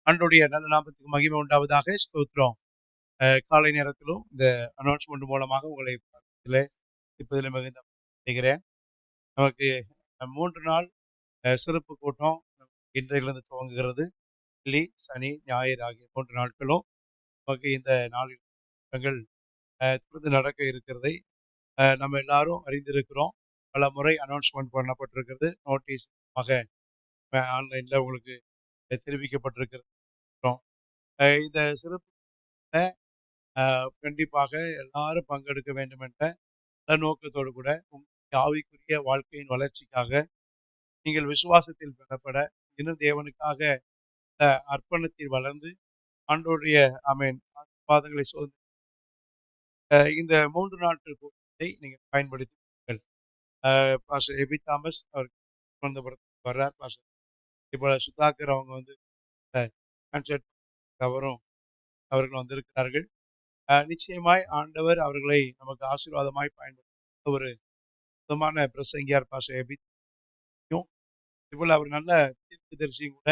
ஆண்டவருடைய நல்ல நாமத்துக்கு மகிமை உண்டாவதாக. ஸ்தோத்திரம். காலை நேரத்திலும் இந்த அனௌன்ஸ்மெண்ட் மூலமாக உங்களை இப்பதில் மிகுந்த செய்கிறேன். நமக்கு 3 நாள் சிறப்பு கூட்டம் இன்றையிலிருந்து துவங்குகிறது. வெள்ளி, சனி, ஞாயிறு ஆகிய 3 நாட்களும் நமக்கு இந்த நாளில் கூட்டங்கள் தொடர்ந்து நடக்க இருக்கிறதை நம்ம எல்லாரும் அறிந்திருக்கிறோம். பல முறை அனௌன்ஸ்மெண்ட் பண்ணப்பட்டிருக்கிறது. நோட்டீஸ் ஆன்லைனில் உங்களுக்கு தெரிவிக்கப்பட்டிருக்கிறது. இந்த சிறப்பு கண்டிப்பாக எல்லாரும் பங்கெடுக்க வேண்டும் என்ற நோக்கத்தோடு கூட உங்களுடைய ஆவிக்குரிய வாழ்க்கையின் வளர்ச்சிக்காக நீங்கள் விசுவாசத்தில் பெறப்பட இன்னும் தேவனுக்காக அர்ப்பணத்தில் வளர்ந்து ஆண்டோடைய பாதங்களை சோதனை இந்த 3 நாட்கள் கூட்டத்தை நீங்கள் பயன்படுத்தி பாஸ்டர் எபி தாமஸ் அவர் வர்றார். பாஸ்டர் இப்போ சுதாகர் அவங்க வந்து அவர்கள் வந்திருக்கிறார்கள். நிச்சயமாய் ஆண்டவர் அவர்களை நமக்கு ஆசீர்வாதமாய் பயன்படுத்த ஒரு சுத்தமான பிரசங்கியார் பாஸ்டர் எபி. இவ்வளவு அவர் நல்ல தீர்க்கதரிசியும் கூட.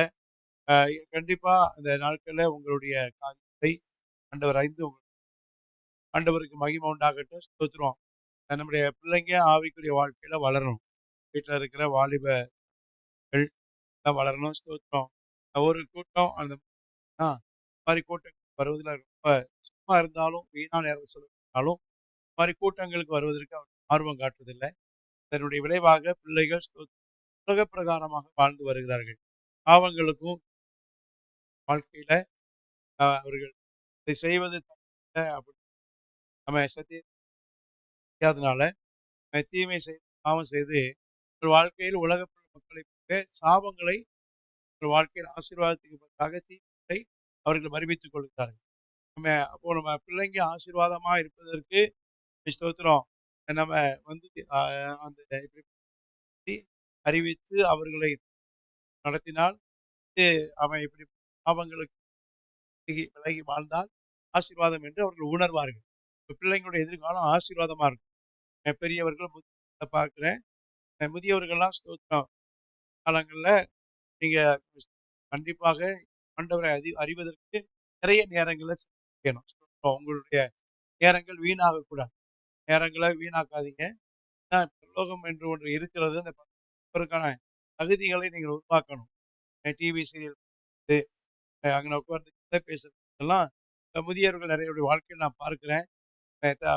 கண்டிப்பா இந்த நாட்களில் உங்களுடைய காரியத்தை ஆண்டவர் அறிந்து ஆண்டவருக்கு மகிமை உண்டாகட்டும். ஸ்தோத்திரம். நம்முடைய பிள்ளைங்க ஆவிக்குரிய வாழ்க்கையில வளரணும். வீட்டில் இருக்கிற வாலிபர்கள் வளரணும். ஸ்தோத்திரம். ஒரு கூட்டம் அந்த மாதிரி கூட்டங்கள் வருவதில் ரொம்ப சும்மா இருந்தாலும் வீணா நேரம் செலவிட்டாலும் மாதிரி கூட்டங்களுக்கு வருவதற்கு அவர் ஆர்வம் காட்டுவதில்லை. இதனுடைய விளைவாக பிள்ளைகள் உலக பிரகாரமாக வாழ்ந்து வருகிறார்கள். பாவங்களுக்கும் வாழ்க்கையில அவர்கள் இதை செய்வது அப்படி நம்ம சத்தியதுனால தீமை செய்து பாவம் செய்து வாழ்க்கையில் உலக மக்களை சாபங்களை வாழ்க்கையில் ஆசீர்வாதத்துக்கு பதிலாக தீமை அவர்கள் வருவித்துக் கொள்கிறார்கள். அப்போ நம்ம பிள்ளைங்க ஆசீர்வாதமா இருப்பதற்கு ஸ்தோத்திரம் நம்ம வந்து அந்த அறிவித்து அவர்களை நடத்தினால் அவன் இப்படி பாவங்களுக்கு விலகி வாழ்ந்தால் ஆசீர்வாதம் என்று அவர்கள் உணர்வார்கள். பிள்ளைங்களுடைய எதிர்காலம் ஆசீர்வாதமா இருக்கும். பெரியவர்கள் பார்க்கிறேன். முதியவர்கள்லாம் ஸ்தோத்திரம் காலங்களில் நீங்க கண்டிப்பாக ஆண்டவரை அறிவதற்கு நிறைய நேரங்களை செய்யணும். உங்களுடைய நேரங்கள் வீணாகக்கூடாது. நேரங்களை வீணாக்காதீங்க. பரலோகம் என்று ஒன்று இருக்கிறது. அந்த பரலோகத்திற்கான தகுதிகளை நீங்கள் உருவாக்கணும். டிவி சீரியல் அங்கே உட்கார்ந்து பேசுறதெல்லாம் முதியவர்கள் நிறைய வாழ்க்கையில் நான் பார்க்கிறேன்.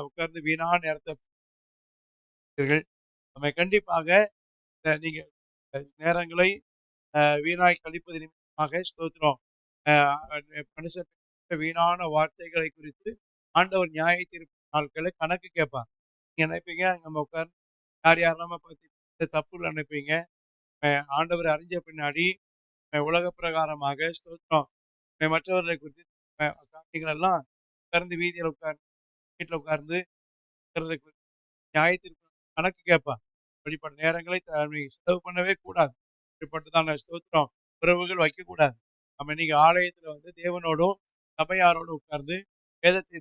உட்கார்ந்து வீணான நேரத்தை நம்ம கண்டிப்பாக நீங்க நேரங்களை வீணாய் கழிப்பது நிமித்தமாக ஸ்தோத்திரம் மனுஷன் வீணான வார்த்தைகளை குறித்து ஆண்டவர் நியாய தீர்ப்பு நாட்களை கணக்கு கேட்பார். நீங்க நினைப்பீங்க நம்ம உட்கார்ந்து யாரெல்லாம் பார்த்து தப்புன்னு நினைப்பீங்க. ஆண்டவர் அறிஞ்ச பின்னாடி உலக பிரகாரமாக ஸ்தோத்திரம் மற்றவர்களை குறித்து காரியங்கள் எல்லாம் உட்கார்ந்து வீதியில் உட்கார்ந்து வீட்டில் உட்கார்ந்து நியாயத்திற்கு கணக்கு கேட்பார். அப்படிப்பட்ட நேரங்களை செலவு பண்ணவே கூடாது. இப்படிப்பட்டதான ஸ்தோத்திரம் உறவுகள் வைக்கக்கூடாது. நம்ம இன்னைக்கு ஆலயத்தில் வந்து தேவனோடும் சபையாரோடு உட்கார்ந்து வேதத்தை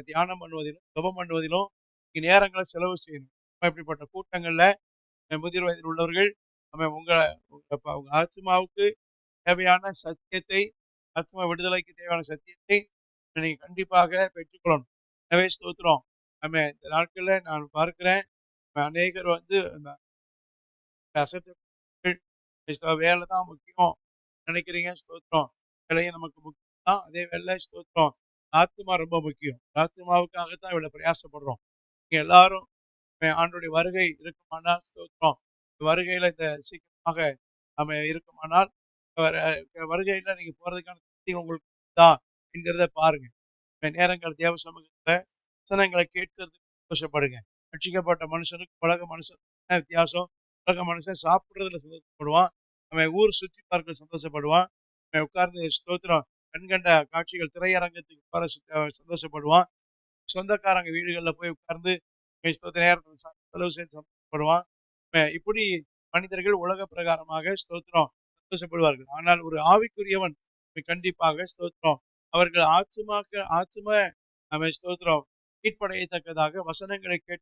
தியானம் பண்ணுவதிலும் ஜெபம் பண்ணுவதிலும் நேரங்களை செலவு செய்யணும். இப்படிப்பட்ட கூட்டங்களில் முதிர் வயதில் உள்ளவர்கள் நம்ம உங்க ஆத்மாவுக்கு தேவையான சத்தியத்தை, ஆத்மா விடுதலைக்கு தேவையான சத்தியத்தை நீங்க கண்டிப்பாக பெற்றுக்கொள்ளணும். எனவே ஸ்தோத்திரம் நம்ம இந்த நாட்களில் நான் பார்க்கிறேன் அநேகர் வந்து வேலை தான் முக்கியம் நினைக்கிறீங்க. ஸ்தோத்திரம் வேலையும் நமக்கு முக்கியம் தான். அதே வேலை ஸ்தோத்திரம் ஆத்மா ரொம்ப முக்கியம். ஆத்மாவுக்காகத்தான் இவ்வளவு பிரயாசப்படுறோம். நீங்க எல்லாரும் ஆண்டுடைய வருகை இருக்குமானால் ஸ்தோத்திரம் வருகையில இந்த சீக்கிரமாக நம்ம இருக்குமானால் வருகையில நீங்க போறதுக்கான உங்களுக்கு தான் என்கிறத பாருங்க. நேரங்கள் தேவ சமூகத்துல வசனங்களை கேட்கறதுக்கு சந்தோஷப்படுங்க. ரட்சிக்கப்பட்ட மனுஷனுக்கு உலக மனுஷன் வித்தியாசம். உலக மனுஷன் சாப்பிட்றதுல சந்தோஷப்படுவான். அவன் ஊர் சுற்றி பார்க்க சந்தோஷப்படுவான். அவன் உட்கார்ந்து ஸ்தோத்திரம் கண்கண்ட காட்சிகள் திரையரங்கத்துக்கு போற சந்தோஷப்படுவான். சொந்தக்காரங்க வீடுகளில் போய் உட்கார்ந்து நேரத்தில் செலவு செய்து சந்தோஷப்படுவான். இப்படி மனிதர்கள் உலக பிரகாரமாக ஸ்தோத்திரம் சந்தோஷப்படுவார்கள். ஆனால் ஒரு ஆவிக்குரியவன் கண்டிப்பாக ஸ்தோத்திரம் அவர்கள் ஆத்ம நம்ம ஸ்தோத்திரம் மீட்படையத்தக்கதாக வசனங்களை கேட்க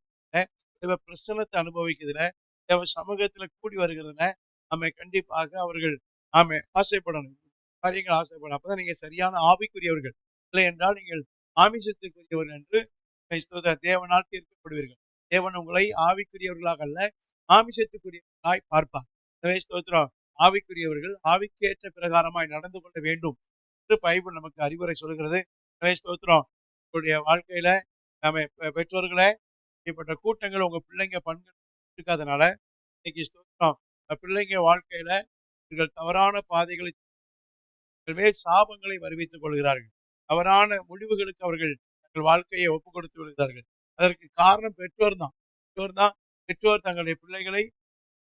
பிரசனத்தை அனுபவிக்கிறதுல தேவ சமூகத்துல கூடி வருகிறதுல நம்ம கண்டிப்பாக அவர்கள் ஆசைப்படணும். காரியங்கள் ஆசைப்படணும். அப்பதான் நீங்க சரியான ஆவிக்குரியவர்கள். இல்லை என்றால் நீங்கள் ஆமிஷத்துக்குரியவர்கள் என்று தேவனால் தீர்க்கப்படுவீர்கள். தேவன் உங்களை ஆவிக்குரியவர்களாக அல்ல, ஆமிஷத்துக்குரியவர்களாய் பார்ப்பார். எனவே ஸ்தோத்திரம், ஆவிக்குரியவர்கள் ஆவிக்கேற்ற பிரகாரமாய் நடந்து கொள்ள வேண்டும் என்று பைபிள் நமக்கு அறிவுரை சொல்கிறது. எனவே ஸ்தோத்திரம், உங்களுடைய வாழ்க்கையில நம்ம பெற்றோர்களே இப்படிப்பட்ட கூட்டங்கள் உங்க பிள்ளைங்க இருக்காதனால இன்னைக்கு ஸ்தோத்திரம், பிள்ளைங்க வாழ்க்கையில இவர்கள் தவறான பாதைகளை மேல் சாபங்களை வருவித்துக் கொள்கிறார்கள். தவறான முடிவுகளுக்கு அவர்கள் தங்கள் வாழ்க்கையை ஒப்புக் கொடுத்து விடுகிறார்கள். அதற்கு காரணம் பெற்றோர் தான். பெற்றோர் தங்களுடைய பிள்ளைகளை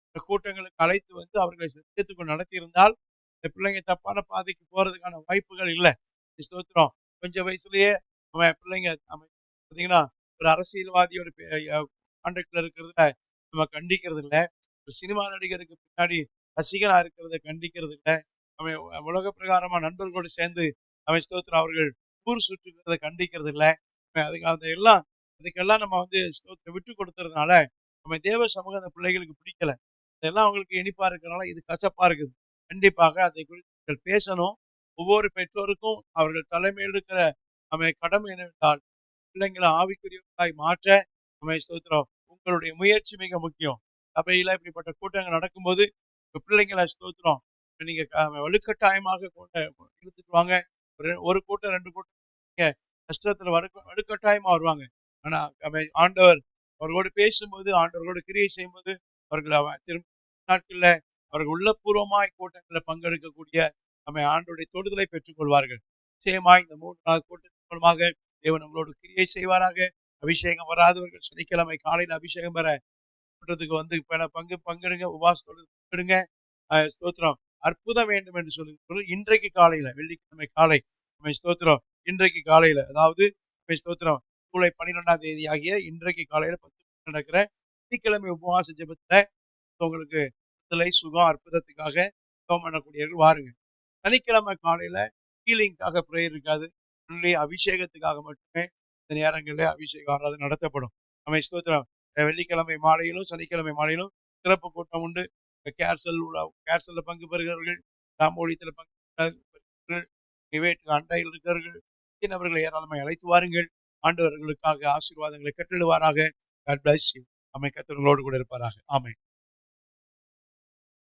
இந்த கூட்டங்களுக்கு அழைத்து வந்து அவர்களை சத்தியத்துக்குள் நடத்தியிருந்தால் இந்த பிள்ளைங்க தப்பான பாதைக்கு போறதுக்கான வாய்ப்புகள் இல்லை. ஸ்தோத்திரம், கொஞ்சம் வயசுலயே அவன் பிள்ளைங்க பார்த்தீங்கன்னா ஒரு அரசியல்வாதியோட கான்டாக்ட்ல இருக்கிறத நம்ம கண்டிக்கிறது இல்லை. ஒரு சினிமா நடிகருக்கு பின்னாடி ரசிகனா இருக்கிறத கண்டிக்கிறது இல்லை. அவன் உலக பிரகாரமா நண்பர்களோடு சேர்ந்து அவன் ஸ்தோத்திரம் அவர்கள் ஊர் சுற்றுகிறத கண்டிக்கிறது இல்லை. அதுக்கெல்லாம் நம்ம வந்து ஸ்தோத்திரம் விட்டு கொடுத்துறதுனால நம்ம தேவ சமூகம் அந்த பிள்ளைகளுக்கு பிடிக்கல. இதெல்லாம் அவங்களுக்கு இனிப்பா இருக்கிறனால இது கசப்பா இருக்குது. கண்டிப்பாக அதை குறித்து பேசணும். ஒவ்வொரு பெற்றோருக்கும் அவர்கள் தலைமையில் இருக்கிற கடமை என்னவென்றால் பிள்ளைங்களை ஆவிக்குரியவர்களாய் மாற்ற ஸ்தோத்திரம் உங்களுடைய முயற்சி மிக முக்கியம். சபையில இப்படிப்பட்ட கூட்டங்கள் நடக்கும்போது பிள்ளைங்களை ஸ்தோத்திரம் நீங்க வலுக்கட்டாயமாக இழுத்துட்டு வாங்க. ஒரு கூட்டம் 2 கூட்டம் கஷ்டத்துல வலுக்கட்டாயமா வருவாங்க. ஆனா ஆண்டவர் அவர்களோடு பேசும்போது, ஆண்டவர்களோடு கிரியை செய்யும்போது அவர்கள் திரும்ப நாட்கள்ல அவர்கள் உள்ளபூர்வமாய் கூட்டங்களில் பங்கெடுக்கக்கூடிய ஆண்டவருடைய தொடுதலை பெற்றுக் கொள்வார்கள். நிச்சயமாய் இந்த 3 நாள் கூட்டத்தின் மூலமாக தேவன் நம்மளோடு கிரியை செய்வாராக. அபிஷேகம் வராதவர்கள் சனிக்கிழமை காலையில் அபிஷேகம் பெற கூட்டத்துக்கு வந்து பங்கெடுங்க, உபவாசத்தோடு பங்கெடுங்க. ஸ்தோத்திரம், அற்புதம் வேண்டும் என்று சொல்லி இன்றைக்கு காலையில வெள்ளிக்கிழமை காலை ஸ்தோத்திரம், இன்றைக்கு காலையில அதாவது ஸ்தோத்திரம் ஜூலை 12ஆம் தேதி ஆகிய இன்றைக்கு காலையில 10 நடக்கிற வெள்ளிக்கிழமை உபவாச ஜெபத்துல உங்களுக்கு விடுதலை, சுகம், அற்புதத்துக்காக ஜெபம் பண்ணக்கூடியவர்கள் வாருங்க. சனிக்கிழமை காலையில ஹீலிங்காக பிரேயர் இருக்காது. அபிஷேகத்துக்காக மட்டுமே இந்த நேரங்களில் அபிஷேக ஆராதனை நடத்தப்படும். ஸ்தோத்திரம், வெள்ளிக்கிழமை மாலையிலும் சனிக்கிழமை மாலையிலும் சிறப்பு கூட்டம் உண்டு. கேர்சல்ல பங்கு பெறுகிறவர்கள், தாமோலியத்தில் பங்கு வீட்டுக்கு அண்டையில் இருக்கிறவர்கள் அவர்களை ஏராளமாக அழைத்து வாருங்கள். ஆண்டவர்களுக்காக ஆசீர்வாதங்களை கட்டிடுவாராக. God bless you. கர்த்தர் உங்களோடு கூட இருப்பாராக. ஆமென்.